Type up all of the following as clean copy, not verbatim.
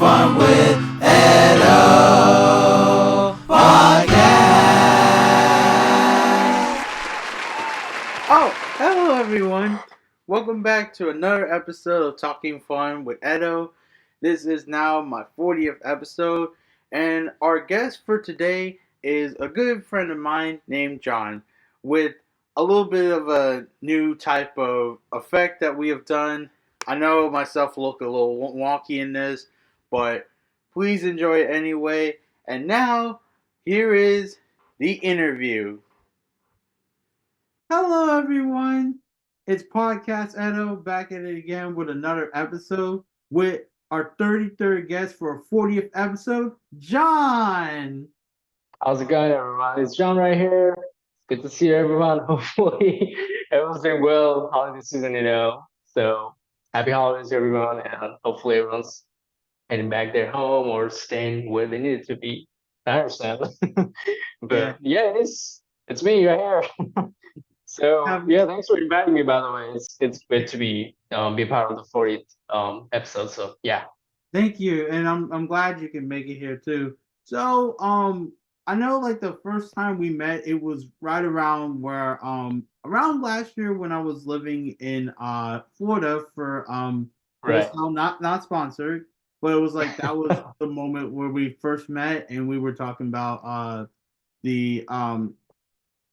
Fun with Edo Podcast. Oh, hello everyone. Welcome back to another episode of Talking Fun with Edo. This is now my 40th episode, and our guest for today is a good friend of mine named John, with a little bit of a new type of effect that we have done. I know myself look a little wonky in this, but please enjoy it anyway. And now, here is the interview. Hello, everyone. It's Podcast Edo back at it again with another episode with our 33rd guest for our 40th episode, John. How's it going, everyone? It's John right here. Good to see everyone. Hopefully, everyone's doing well. Holiday season. So happy holidays, everyone, and hopefully everyone's heading back their home or staying where they need to be. I understand, Yeah. but yeah, it's me right here. So Have, yeah, thanks for inviting me. By the way, it's great to be part of the 40th episode. So yeah. Thank you, and I'm glad you can make it here too. So, I know like the first time we met, it was right around where around last year when I was living in Florida for Full Right. Sail, not sponsored, but it was like that was the moment where we first met, and we were talking about the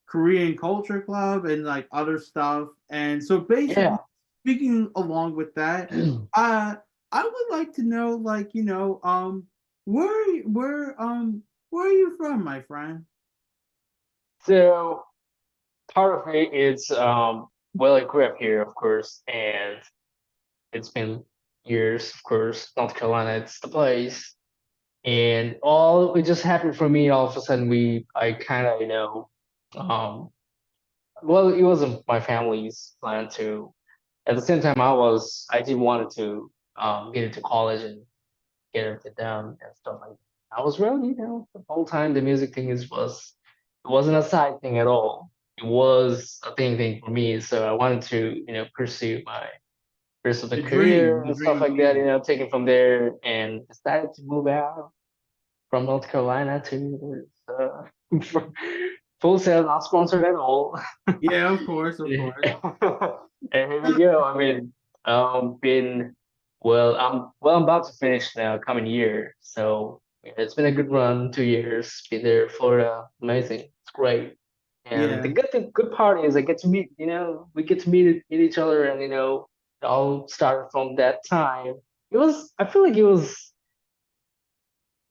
Korean Culture Club and like other stuff. And so basically, Yeah. speaking along with that, I would like to know, like, where are you from, my friend? So part of it is well, I grew up here, of course, and it's been years, of course. North Carolina, it's the place, and all it just happened for me. All of a sudden, I kind of um, well, it wasn't my family's plan to. At the same time, I did wanted to get into college and get everything done and stuff like that. I was really, the whole time the music thing it wasn't a side thing at all. It was a thing for me. So I wanted to, pursue my rest of the career The and stuff dream of like that, music. take it from there and decided to move out from North Carolina to Full Sail, not sponsored at all. Yeah, of course, of And course. here we go. I mean, been I'm about to finish now, coming year. So yeah, it's been a good run, 2 years. Been there, Florida, amazing. It's great. And Yeah. the good part is I get to meet, we get to meet each other, and it all started from that time. I feel like it was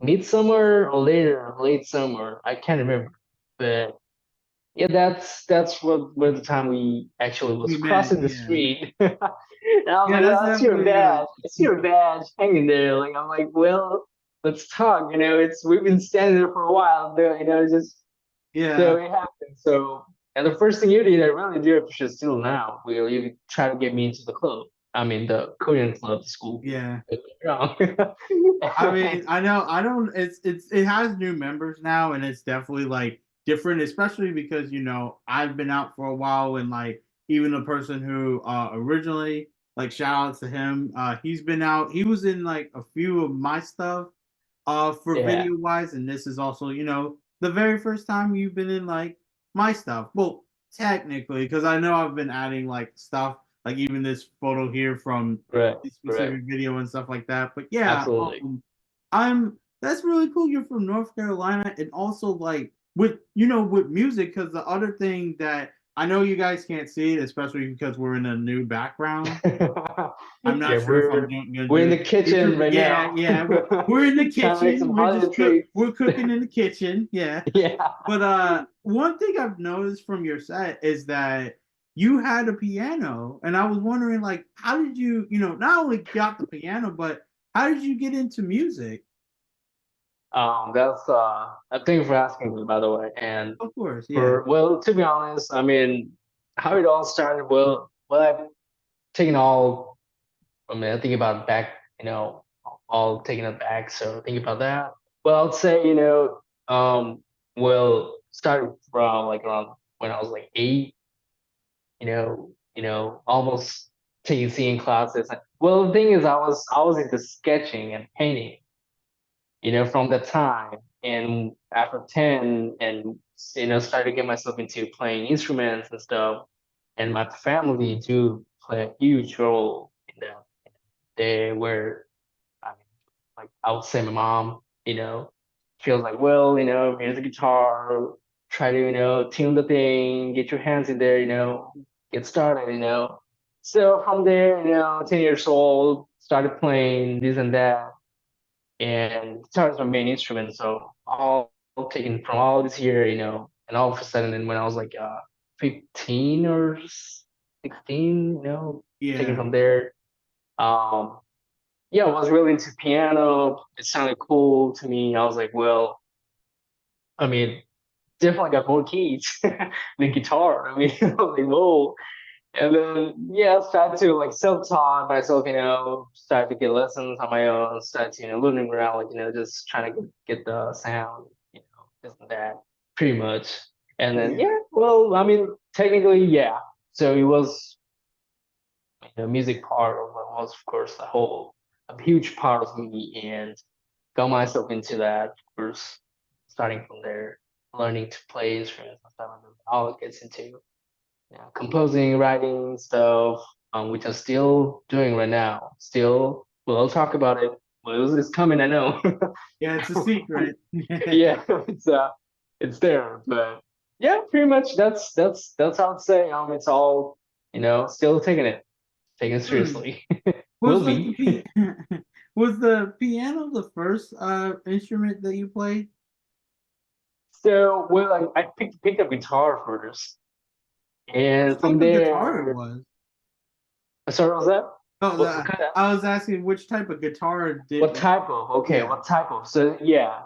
midsummer or later, late summer. I can't remember, but yeah, that's what where the time we actually was We met, crossing the yeah. street. And I was Yeah, like, that's "Oh, it's your definitely badge. It's your badge hanging there." Like I'm like, "Well, let's talk." It's we've been standing there for a while. Just so yeah. it happened. So and the first thing you did, I really do appreciate still now. You try to get me into the club. I mean, the Korean club school. Yeah. Don't get me wrong. I mean, I know I don't it has new members now and it's definitely like different, especially because I've been out for a while and like even the person who originally like shout outs to him, he's been out. He was in like a few of my stuff for Yeah, video wise, and this is also, the very first time you've been in like my stuff. Well, technically, because I know I've been adding like stuff, like even this photo here from right, this right, specific video and stuff like that. But yeah, absolutely. I'm that's really cool. You're from North Carolina, and also like with music, because the other thing that I know you guys can't see it, especially because we're in a new background. I'm not Yeah, sure if I'm gonna we're in do the kitchen it. right Yeah, now. yeah. We're in the Trying to make some kitchen. holiday treats. We're cooking in the kitchen. Yeah. Yeah. But one thing I've noticed from your set is that you had a piano, and I was wondering like how did you, not only got the piano, but how did you get into music? That's thank you for asking me, by the way. And Of course, yeah. for well, to be honest, I mean, how it all started. Well, I've taken all. I mean, I think about back, all taken it back. So think about that. Well, I'd say, started from like around when I was like 8. Almost taking singing classes. Well, the thing is, I was into sketching and painting. from that time. And after 10 and, started to get myself into playing instruments and stuff. And my family do play a huge role in that. They were, I mean, like I would say my mom, she was like, well, here's a guitar, try to, tune the thing, get your hands in there, get started. So from there, 10 years old, started playing this and that. And guitar is my main instrument. So all taken from all this year, and all of a sudden, and when I was like 15 or 16, taken Yeah. from there. Um, yeah, I was really into piano. It sounded cool to me. I was like, well, I mean, definitely got more keys than guitar. I mean, I was like, whoa. And then, yeah, I started to like self-taught myself, started to get lessons on my own, started to, learning around, like, just trying to get the sound, this and that, pretty much. And then, Yeah. yeah, well, I mean, technically, yeah. So it was, music part of it was, of course, a huge part of me, and got myself into that, of course, starting from there, learning to play instruments and stuff, and then all it gets into composing, writing stuff, which I'm still doing right now. Still, well, I'll talk about it. Well, it's coming, I know. Yeah, it's a secret. Yeah, it's there, but yeah, pretty much that's how I'd say. It's all still taking it Hmm. seriously. Was Will like the be. was the piano the first instrument that you played? So, well, I picked up guitar first, Which and from type of guitar it there, was? sorry, what was that? Oh, What kind of I was asking which type of guitar did what type of? Okay, yeah. what type of? So yeah,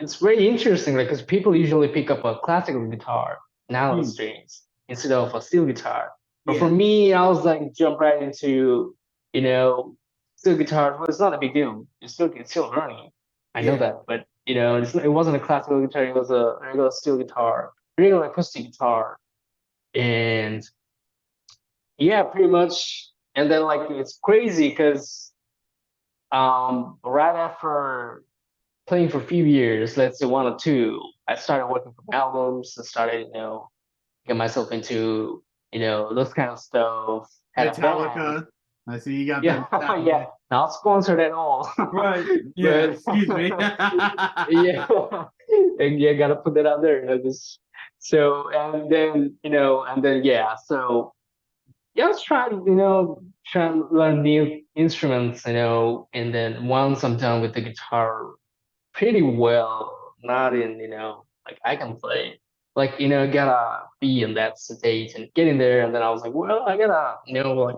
it's very interesting, like, because people usually pick up a classical guitar, nylon Hmm. strings, instead of a steel guitar. But for Yeah. me, I was like jump right into, you know, steel guitar. Well, it's not a big deal. It's still learning. I know Yeah. that, but it wasn't a classical guitar. It was a regular steel guitar, regular acoustic guitar, and yeah, pretty much. And then like it's crazy because right after playing for a few years, let's say 1 or 2, I started working for albums and started, get myself into, those kind of stuff. Had a band. Metallica. I see you got Yeah, that yeah. Metallica. Not sponsored at all. Right. Yeah. But Excuse me. yeah, and yeah, gotta put that out there, just so and then yeah, so yeah, I was trying, trying to learn new instruments, and then once I'm done with the guitar, pretty well. Not in, like I can play. Like, gotta be in that stage and get in there. And then I was like, well, I gotta, like,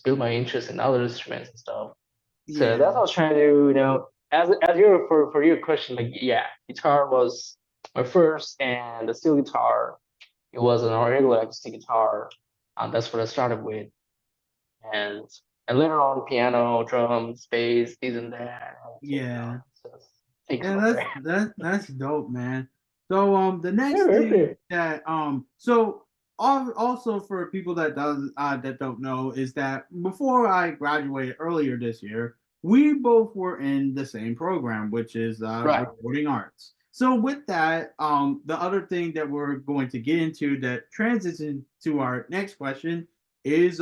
build my interest in other instruments and stuff. So Yeah. that's what I was trying to do, as your for your question, like yeah, guitar was my first, and the steel guitar, it was an regular acoustic guitar. That's what I started with. And and later on piano, drums, bass, this and that. Yeah. So take it Yeah, from there. that's dope, man. So the Yeah, next thing really. that also for people that don't know is that before I graduated earlier this year, we both were in the same program, which is Right. recording arts. So with that, the other thing that we're going to get into that transition to our next question is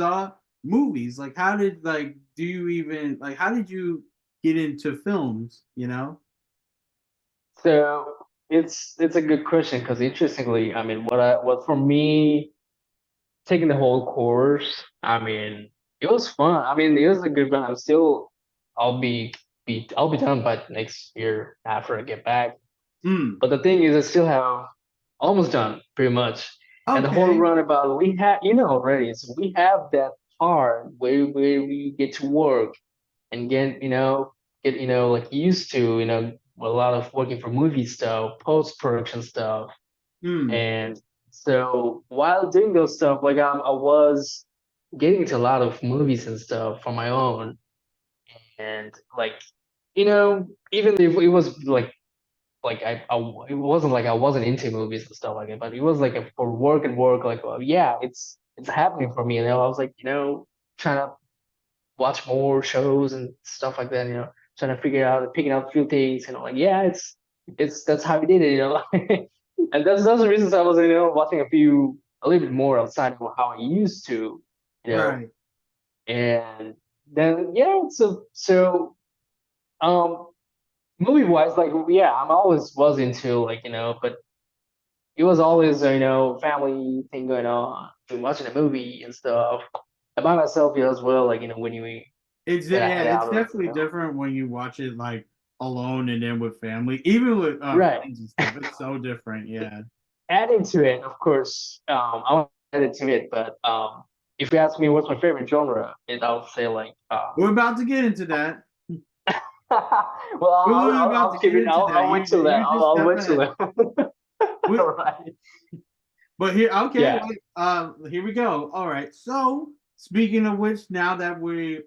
movies. Like how did like do you even like how did you get into films, you know? So it's a good question because interestingly, I mean, what for me taking the whole course, I mean, it was fun. I mean, it was a good run. I'll be done by next year after I get back. Mm. But the thing is, I still have almost done pretty much. And the whole Okay. runabout, we have, already. So we have that part where we get to work and get like used to a lot of working for movie stuff, post production stuff, Mm. and so while doing those stuff, like I was getting into a lot of movies and stuff for my own, and like even if it was like it wasn't like I wasn't into movies and stuff like that, but it was like for work and work, like well, yeah, it's happening for me. I was like trying to watch more shows and stuff like that, trying to figure out, picking out a few things, and I'm like, yeah, it's that's how we did it, you know. And that's the reasons I was, watching a little bit more outside of how I used to, you know. Right. And then yeah, um movie wise, like yeah, I'm always was into like, but it was always family thing going on, watching a movie and stuff. And by myself, as well, like when you It's gotta yeah, head it's out of definitely different when you watch it like alone and then with family, even with right. friends and stuff. It's so different. Yeah. Adding to it, of course, I'll add it to it, but if you ask me what's my favorite genre, I'll say like We're about to get into that. well, We're literally about I'll to keep get it. into that. I'll wait till that. You just I'll step wait till ahead. that. We, All right. but here, okay, Yeah. like, here we go. All right. So speaking of which, now that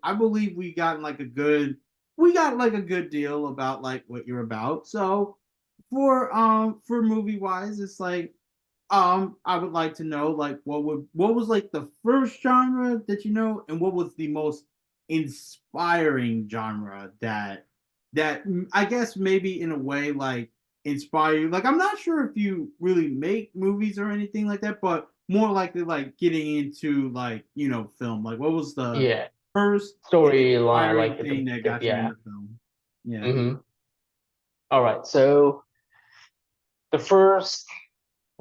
I believe we got like a good deal about like what you're about. So for movie wise, it's like I would like to know like what was like the first genre that you know, and what was the most inspiring genre that I guess maybe in a way like inspire you. Like I'm not sure if you really make movies or anything like that, but more likely like getting into like film. Like what was the Yeah. first Storyline, inspiring like thing that got you yeah. into film? Yeah. Mm-hmm. All right. So the first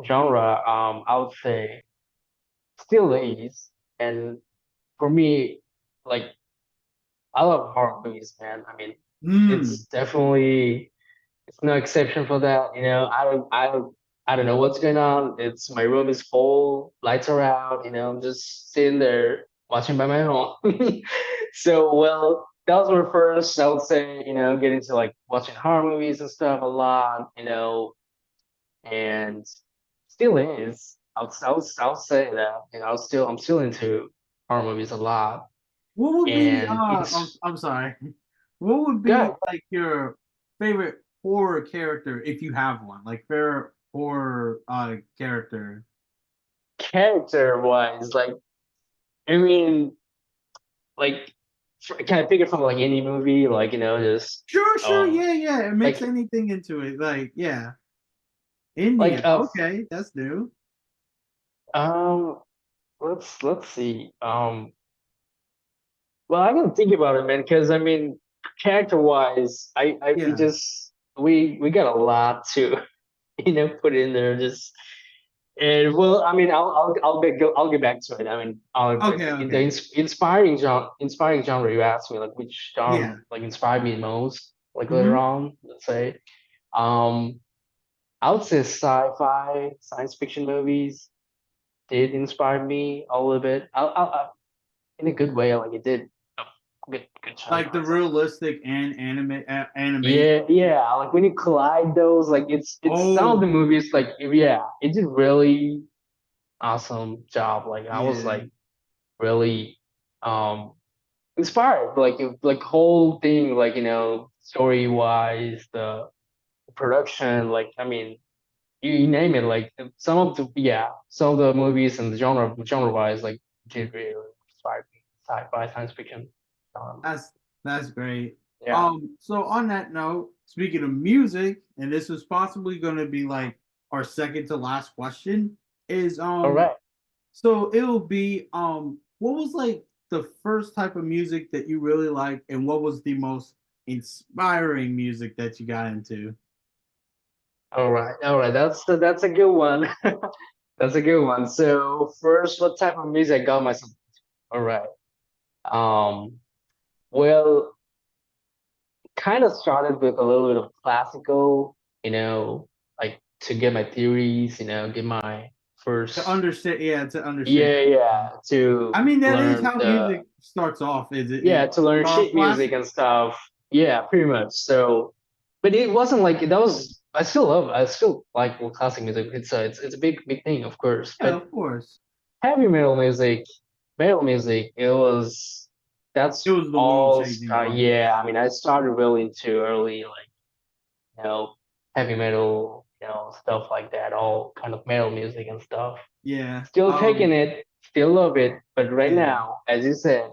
genre, I would say still is, and for me, like I love horror movies, man. I mean, Hmm. it's definitely it's no exception for that. I don't know what's going on. It's my room is full, lights are out. I'm just sitting there watching by my own. So well, that was my first. I would say get into like watching horror movies and stuff a lot. And still is. I'll say that. I'm still into horror movies a lot, What would be and it's I'm sorry. What would be good. like your favorite horror character if you have one? Like favorite horror character. Character wise, like I mean, like can I pick it from like any movie? Like just Sure, yeah, yeah. It makes like anything into it. Like, yeah. like Indian. Okay, that's new. um let's see. Well, I can think about it, man, because I mean, character wise, I we Yeah. just we got a lot to put in there. Just and well, I mean, I'll get back to it. I mean, Okay, in the okay. inspiring genre you asked me, like which genre Yeah. like inspired me the most, like later Mm-hmm. on, let's say. Um, I would say sci-fi, science fiction movies did inspire me a little bit. In a good way, like it did a good chunk Like of the myself. realistic and animation. Yeah, yeah. Like when you collide those, like it's some of Oh, the movies, like yeah, it did really awesome job. Like I was yeah. like really um inspired. Like whole thing, like story wise, the production, like I mean, you name it. Like some of the movies and the genre wise, like did really inspire me. Sci-fi, science fiction. Um, That's great. yeah. So on that note, speaking of music, and this is possibly going to be like our second to last question, is All right. so it'll be what was like the first type of music that you really liked, and what was the most inspiring music that you got into? All right. All right. That's a good one. That's a good one. So first, what type of music I got myself? All right. Um. Well, kind of started with a little bit of classical. Like to get my theories. Get my To first. understand, yeah, to understand. Yeah, yeah. To I mean, that is learn how the music starts off. Is yeah it to learn start off sheet music classic? and stuff. Yeah, pretty much. So, but it wasn't like that was. I still like classic music. It's a big thing, of course. Yeah, But of course. heavy metal music, It that's was the world all. changing part. Yeah, I mean, I started really into early like you know heavy metal, stuff like that, all kind of metal music and stuff. Yeah. Still taking it, still love it, but right Yeah. now, as you said,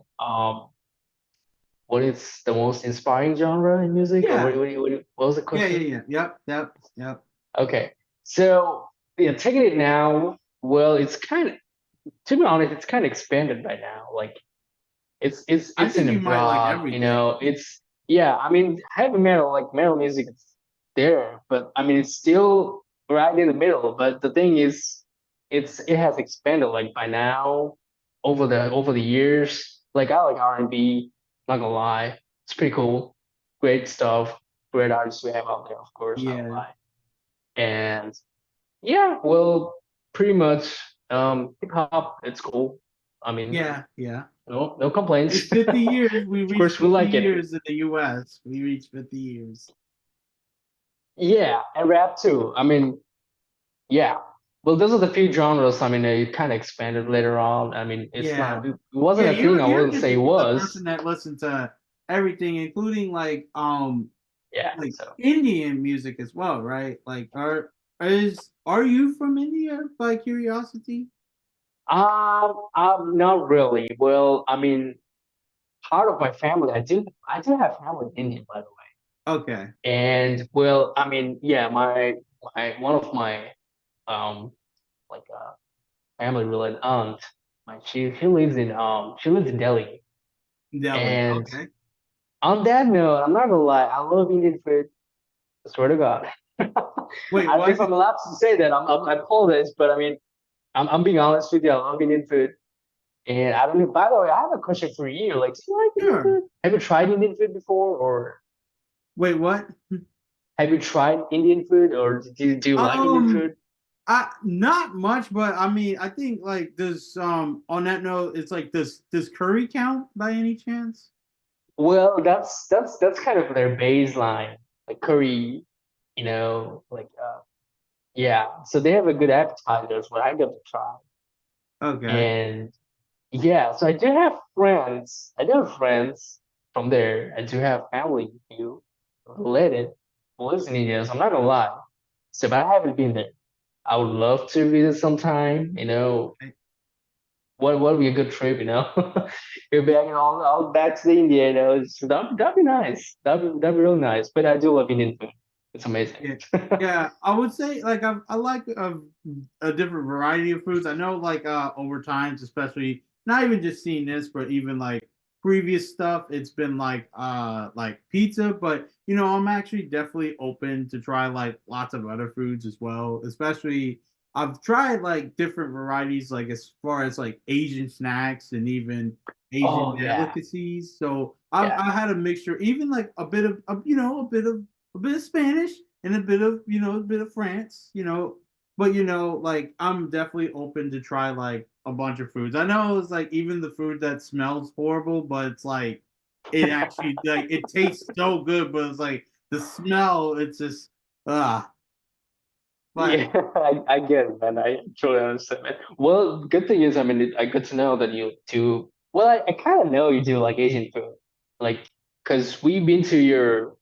what is the most inspiring genre in music, or Yeah. what was the Yeah. Yeah. question? Yeah. Yep. Yep. Yep. Okay, so yeah, taking it now. Well, it's kind of, to be honest, it's kind of expanded by now. Like I it's in think a you might like broad, everything. it's, yeah, I mean, heavy metal, like metal music, is there, but I mean, it's still right in the middle. But the thing is, it has expanded, like, by now, over the years. Like, I like R&B, not gonna lie, it's pretty cool, great stuff, great artists we have out there, of course, not gonna Yeah. lie. And yeah, well, pretty much, hip hop, it's cool. I mean, Yeah. Yeah. no complaints. It's 50 years. We Of reached course, we 50 like it. years in the U.S. We reached 50 years. Yeah, and rap too. I mean, yeah. Well, those are the few genres. I mean, it kind of expanded later on. I mean, Yeah. it wasn't Yeah. a thing. I You're wouldn't just say it a person was. that listens to everything, including Yeah. like So, Indian music as well, right? Like, are you from India by curiosity? not really. Well, I mean, part of my family, I do have family in India, by the way. Okay. And well, I mean, yeah, my one of my, um like, family related aunt, she lives in Delhi. Delhi. And Okay. on that note, I'm not gonna lie, I love Indian food. I swear to God. Wait, I don't know what? if I'm allowed to say that. I apologize, but I mean, I'm being honest with you. I love Indian food, and I don't know. By the way, I have a question for you. Like, do you like Indian Sure. food? Have you tried Indian food before, or Wait, what? have you tried Indian food, or do you like Indian Um, food? I not much, but I mean, I think like this. On that note, it's like this curry count by any chance? Well, that's kind of their baseline, like curry, like, yeah. So they have a good appetizers, what I got to try, Okay. and yeah. So I do have friends. I do have friends from there. I do have family who related who lives in India. So I'm not gonna lie. So, but I haven't been there. I would love to visit sometime. What would be a good trip? You're back, all back to the India. So that'd be nice. That'd be really nice. But I do love Indian food. It's amazing. Yeah, yeah. I would say like I like a different variety of foods. I know like over times, especially not even just seeing this, but even like previous stuff, it's been like pizza. But I'm actually definitely open to try like lots of other foods as well. Especially I've tried like different varieties, like as far as like Asian snacks and even Asian Oh yeah, delicacies. So yeah, I had a mixture, even like a bit of a bit of Spanish and a bit of France, but like I'm definitely open to try like a bunch of foods. I know it's like even the food that smells horrible, but it's like it actually like it tastes so good, but it's like the smell, it's just ah. But yeah. I get it, man. I truly understand, man. Well, good thing is, I mean, I good to know that you do. Well, I kind of know you do like Asian food, like, because we've been to your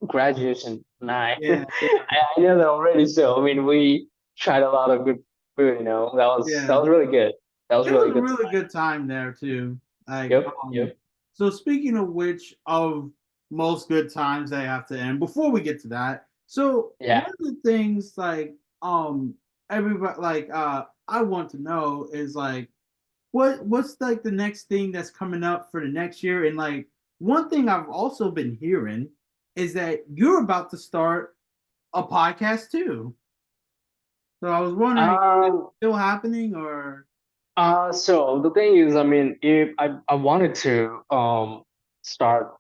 graduation night. yeah, yeah, I know that already. So I mean, we tried a lot of good food. That yeah. was really good. That was It was really a good really tonight. good time there too. Like, Yep, yep, so speaking of which, of most good times they have to end. Before we get to that, so yeah. one of the things like everybody like I want to know is like what's like the next thing that's coming up for the next year, and like one thing I've also been hearing is that you're about to start a podcast too. So I was wondering, is it Um, still happening or? so the thing is, I mean, if I wanted to start,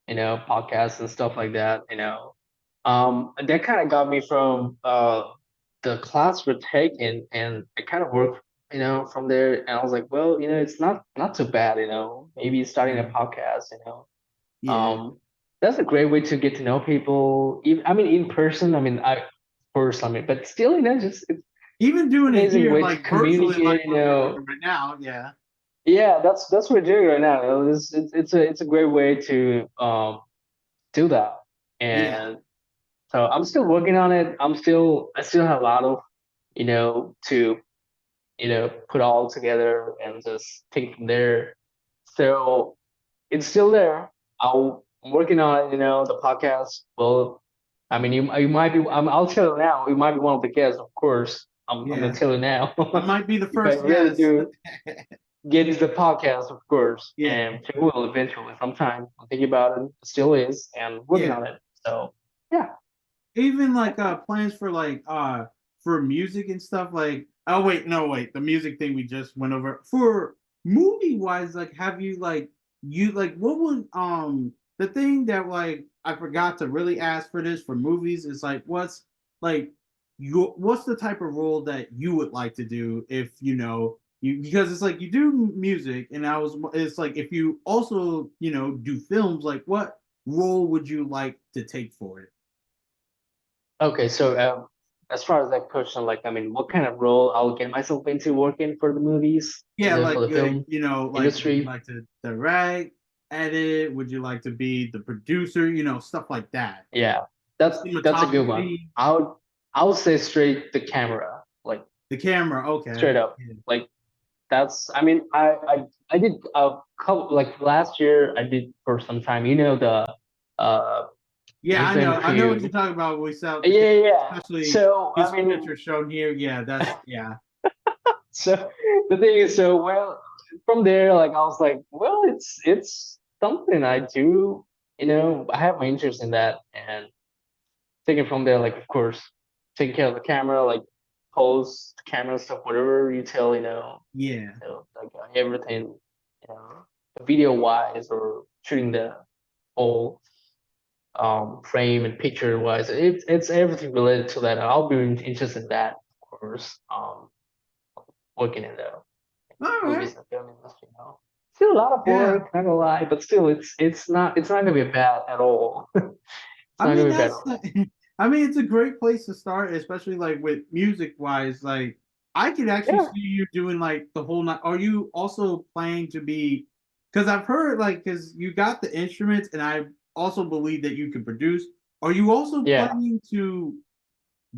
podcasts and stuff like that, that kind of got me from the class we're taking, and I kind of worked, from there, and I was like, well, it's not too bad, maybe starting a Yeah, podcast, yeah. um, that's a great way to get to know people. Even, I mean, in person, I mean, first, I mean, but still, it's Even doing it amazing here, way to like virtually, like communicate, what we're doing right now. Yeah, yeah, that's what we're doing right now. It's a great way to do that. yeah, And so I'm still working on it. I still have a lot of, to, put all together and just take it from there. So it's still there. I'm working on it. The podcast. Well, I mean, you might be. I'll tell you now. You might be one of the guests, of course. I'm gonna Yeah, tell you now. I might be the If I first really guest. do get into the podcast, of course, Yeah, and it will eventually sometime. I'm thinking about it. It still is, and working yeah. on it. So yeah. Even like plans for like for music and stuff. Like, oh wait, no wait, the music thing we just went over. For movie wise, like, have you like you like what would the thing that like I forgot to really ask for this for movies is like like what's the type of role that you would like to do if you, because it's like you do music and it's like if you also do films, like what role would you like to take for it? Okay, so as far as that question, like, I mean, what kind of role I'll get myself into working for the movies, Yeah, for like the film like would you industry? like to direct, edit? Would you like to be the producer? Stuff like that. Yeah, that's a good one. Cinematography, I would say straight the camera, like the camera. Okay. straight up, Yeah, like that's. I mean, I did a couple like last year. I did for some time. The uh yeah, I event know. I know what you're crew. talking about. We saw Yeah, the yeah, camera, yeah. especially So I his mean, picture shown here. Yeah, that's yeah, so the thing is, so well, from there, like I was like, well, it's something I do. I have my interest in that, and taking from there, like of course, taking care of the camera, like pose, camera stuff, whatever you tell, yeah, like everything, video wise or shooting the whole frame and picture wise. It's everything related to that. I'll be interested in that, of course. Working in the all right. movies and film industry, Still a lot of Yeah, work, not gonna lie, but still it's not gonna be bad at all. It's I not mean gonna be bad at that's all. I mean it's a great place to start, especially like with music wise. Like I could actually Yeah, see you doing like the whole night. Are you also planning to be? Because I've heard like because you got the instruments, and I also believe that you can produce. Are you also yeah. planning to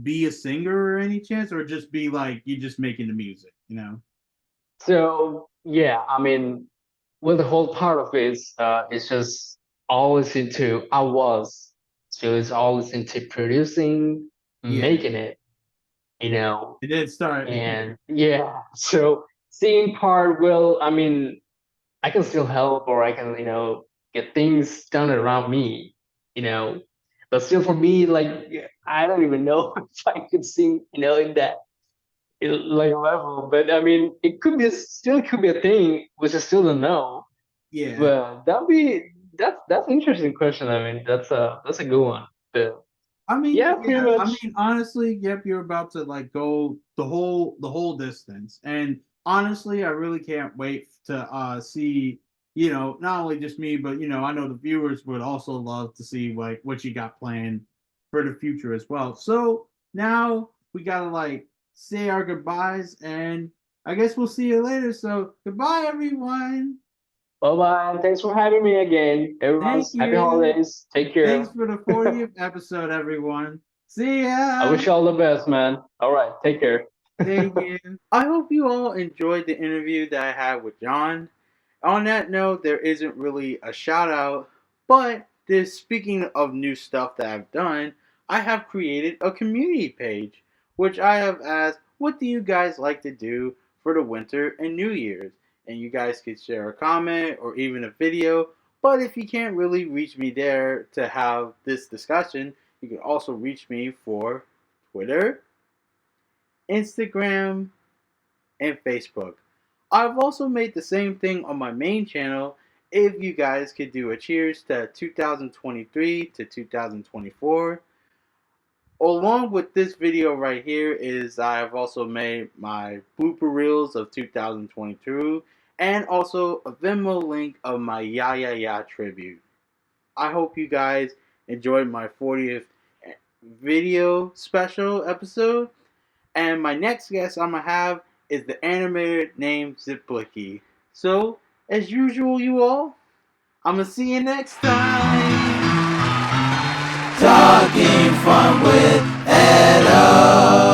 be a singer or any chance, or just be like you just making the music? So yeah, I mean, well, the whole part of it is just always into I was still is always into producing, Yeah, making it, you know, it did start. and yeah. So singing part, well, I mean, I can still help or I can, get things done around me, you know. But still for me, like I don't even know if I could sing, in that like level. But I mean, it could be still could be a thing, which I still don't know. Yeah. But that's an interesting question. I mean, that's a good one. But I mean, yeah, pretty yeah. I much. mean, honestly, yep. You're about to like go the whole distance, and honestly, I really can't wait to see. Not only just me, but I know the viewers would also love to see like what you got planned for the future as well. So now we gotta like say our goodbyes, and I guess we'll see you later. So goodbye, everyone. Bye bye, and thanks for having me again. Thank Everyone's happy you. holidays. Take Thanks care. for the 40th episode, everyone. See I ya. wish you all the best, man. All right, take care. Thank you. I hope you all enjoyed the interview that I had with John. On that note, there isn't really a shout out, but this speaking of new stuff that I've done, I have created a community page, which I have asked, what do you guys like to do for the winter and New Year's? And you guys could share a comment or even a video. But if you can't really reach me there to have this discussion, you can also reach me for Twitter, Instagram, and Facebook. I've also made the same thing on my main channel. If you guys could do a cheers to 2023 to 2024. Along with this video right here is I've also made my blooper reels of 2022 and also a Venmo link of my Ya Ya Yah tribute. I hope you guys enjoyed my 40th video special episode. And my next guest I'm gonna have is the animator named Ziplicky. So, as usual, you all, I'm gonna see you next time. Talking fun with Edo.